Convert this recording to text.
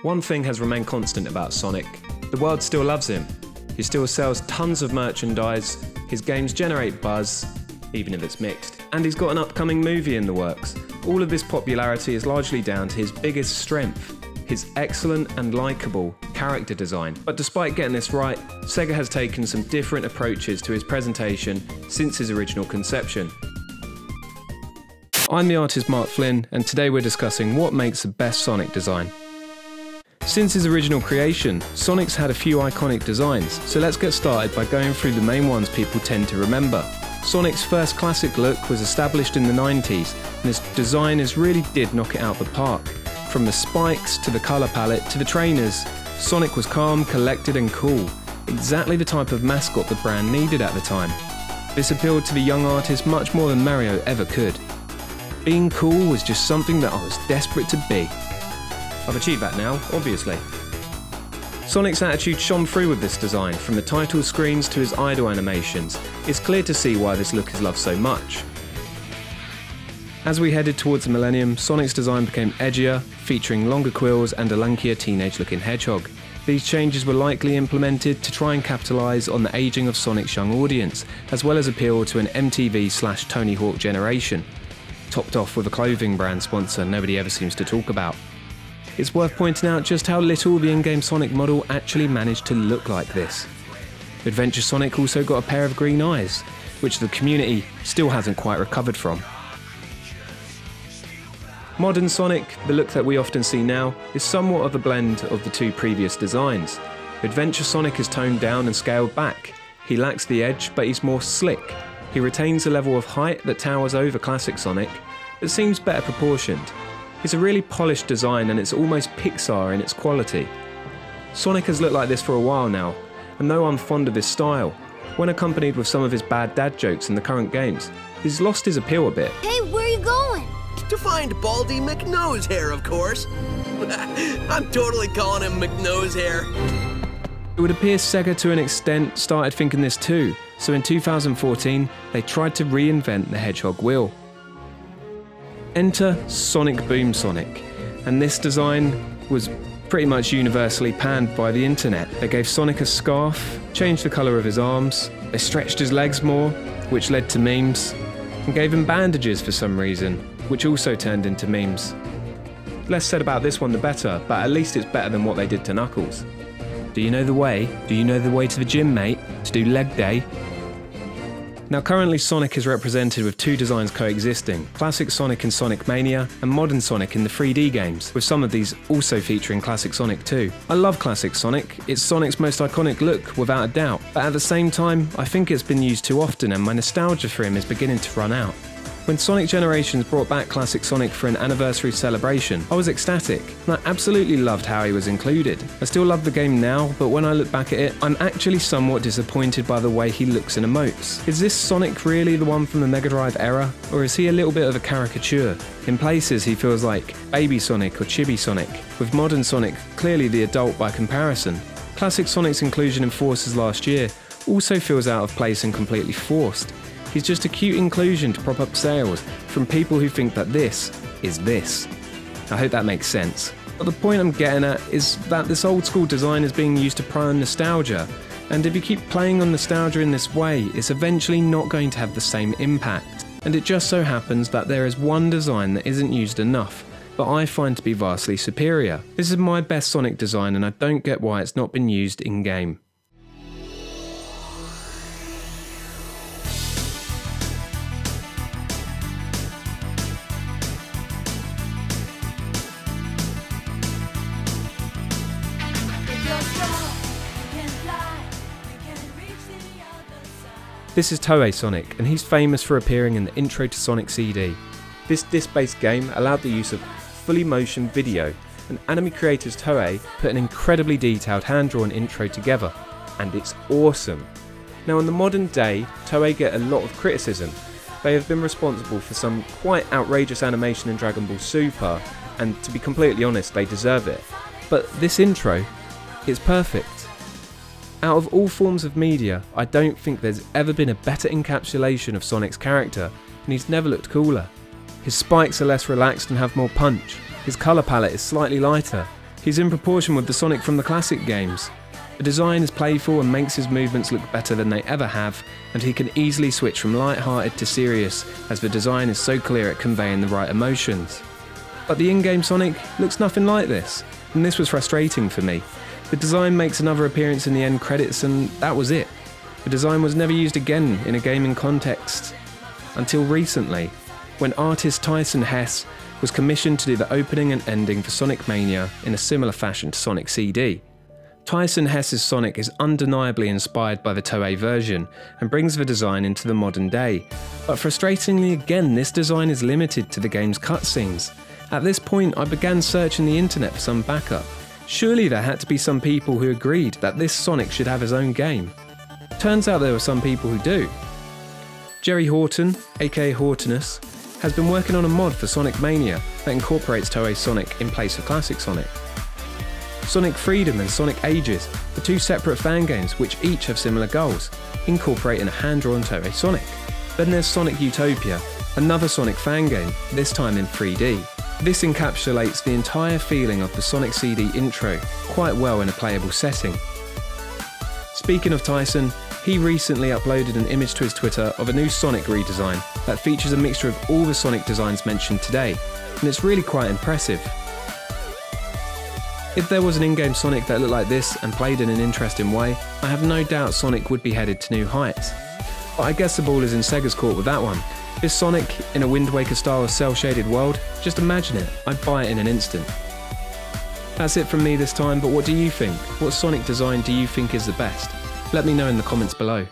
One thing has remained constant about Sonic. The world still loves him. He still sells tons of merchandise, his games generate buzz, even if it's mixed, and he's got an upcoming movie in the works. All of this popularity is largely down to his biggest strength, his excellent and likeable character design. But despite getting this right, Sega has taken some different approaches to his presentation since his original conception. I'm the artist Mark Flynn, and today we're discussing what makes the best Sonic design. Since his original creation, Sonic's had a few iconic designs, so let's get started by going through the main ones people tend to remember. Sonic's first classic look was established in the 90s, and his design really did knock it out the park. From the spikes, to the colour palette, to the trainers, Sonic was calm, collected and cool, exactly the type of mascot the brand needed at the time. This appealed to the young artist much more than Mario ever could. Being cool was just something that I was desperate to be. I've achieved that now, obviously. Sonic's attitude shone through with this design, from the title screens to his idle animations. It's clear to see why this look is loved so much. As we headed towards the millennium, Sonic's design became edgier, featuring longer quills and a lankier teenage-looking hedgehog. These changes were likely implemented to try and capitalise on the ageing of Sonic's young audience, as well as appeal to an MTV/Tony Hawk generation. Topped off with a clothing brand sponsor nobody ever seems to talk about. It's worth pointing out just how little the in-game Sonic model actually managed to look like this. Adventure Sonic also got a pair of green eyes, which the community still hasn't quite recovered from. Modern Sonic, the look that we often see now, is somewhat of a blend of the two previous designs. Adventure Sonic is toned down and scaled back. He lacks the edge, but he's more slick. He retains a level of height that towers over classic Sonic, but seems better proportioned. It's a really polished design and it's almost Pixar in its quality. Sonic has looked like this for a while now, and though I'm fond of his style, when accompanied with some of his bad dad jokes in the current games, he's lost his appeal a bit. Hey, where are you going? To find Baldy McNosehair, of course. I'm totally calling him McNosehair. It would appear Sega to an extent started thinking this too, so in 2014 they tried to reinvent the Hedgehog wheel. Enter Sonic Boom Sonic, and this design was pretty much universally panned by the internet. They gave Sonic a scarf, changed the colour of his arms, they stretched his legs more, which led to memes, and gave him bandages for some reason, which also turned into memes. Less said about this one the better, but at least it's better than what they did to Knuckles. Do you know the way? Do you know the way to the gym, mate? To do leg day? Now currently Sonic is represented with two designs coexisting, classic Sonic in Sonic Mania and modern Sonic in the 3D games, with some of these also featuring classic Sonic too. I love classic Sonic, it's Sonic's most iconic look without a doubt, but at the same time I think it's been used too often and my nostalgia for him is beginning to run out. When Sonic Generations brought back classic Sonic for an anniversary celebration, I was ecstatic, and I absolutely loved how he was included. I still love the game now, but when I look back at it, I'm actually somewhat disappointed by the way he looks and emotes. Is this Sonic really the one from the Mega Drive era, or is he a little bit of a caricature? In places he feels like Baby Sonic or Chibi Sonic, with modern Sonic clearly the adult by comparison. Classic Sonic's inclusion in Forces last year also feels out of place and completely forced. He's just a cute inclusion to prop up sales from people who think that this is this. I hope that makes sense. But the point I'm getting at is that this old school design is being used to prey on nostalgia, and if you keep playing on nostalgia in this way, it's eventually not going to have the same impact. And it just so happens that there is one design that isn't used enough, but I find to be vastly superior. This is my best Sonic design and I don't get why it's not been used in-game. This is Toei Sonic, and he's famous for appearing in the intro to Sonic CD. This disc-based game allowed the use of fully motion video, and anime creators Toei put an incredibly detailed hand-drawn intro together, and it's awesome. Now in the modern day, Toei get a lot of criticism. They have been responsible for some quite outrageous animation in Dragon Ball Super, and to be completely honest, they deserve it. But this intro is perfect. Out of all forms of media, I don't think there's ever been a better encapsulation of Sonic's character, and he's never looked cooler. His spikes are less relaxed and have more punch, his colour palette is slightly lighter, He's in proportion with the Sonic from the classic games. The design is playful and makes his movements look better than they ever have, and he can easily switch from light-hearted to serious as the design is so clear at conveying the right emotions. But the in-game Sonic looks nothing like this, and this was frustrating for me. The design makes another appearance in the end credits and that was it. The design was never used again in a gaming context until recently, when artist Tyson Hesse was commissioned to do the opening and ending for Sonic Mania in a similar fashion to Sonic CD. Tyson Hesse's Sonic is undeniably inspired by the Toei version and brings the design into the modern day, but frustratingly again this design is limited to the game's cutscenes. At this point I began searching the internet for some backup. Surely there had to be some people who agreed that this Sonic should have his own game. Turns out there were some people who do. Jerry Horton, aka Hortonus, has been working on a mod for Sonic Mania that incorporates Toei Sonic in place of classic Sonic. Sonic Freedom and Sonic Ages are two separate fan games which each have similar goals, incorporating a hand-drawn Toei Sonic. Then there's Sonic Utopia, another Sonic fan game, this time in 3D. This encapsulates the entire feeling of the Sonic CD intro quite well in a playable setting. Speaking of Tyson, he recently uploaded an image to his Twitter of a new Sonic redesign that features a mixture of all the Sonic designs mentioned today, and it's really quite impressive. If there was an in-game Sonic that looked like this and played in an interesting way, I have no doubt Sonic would be headed to new heights. But I guess the ball is in Sega's court with that one. This Sonic in a Wind Waker style cel-shaded world, just imagine it, I'd buy it in an instant. That's it from me this time, but what do you think? What Sonic design do you think is the best? Let me know in the comments below.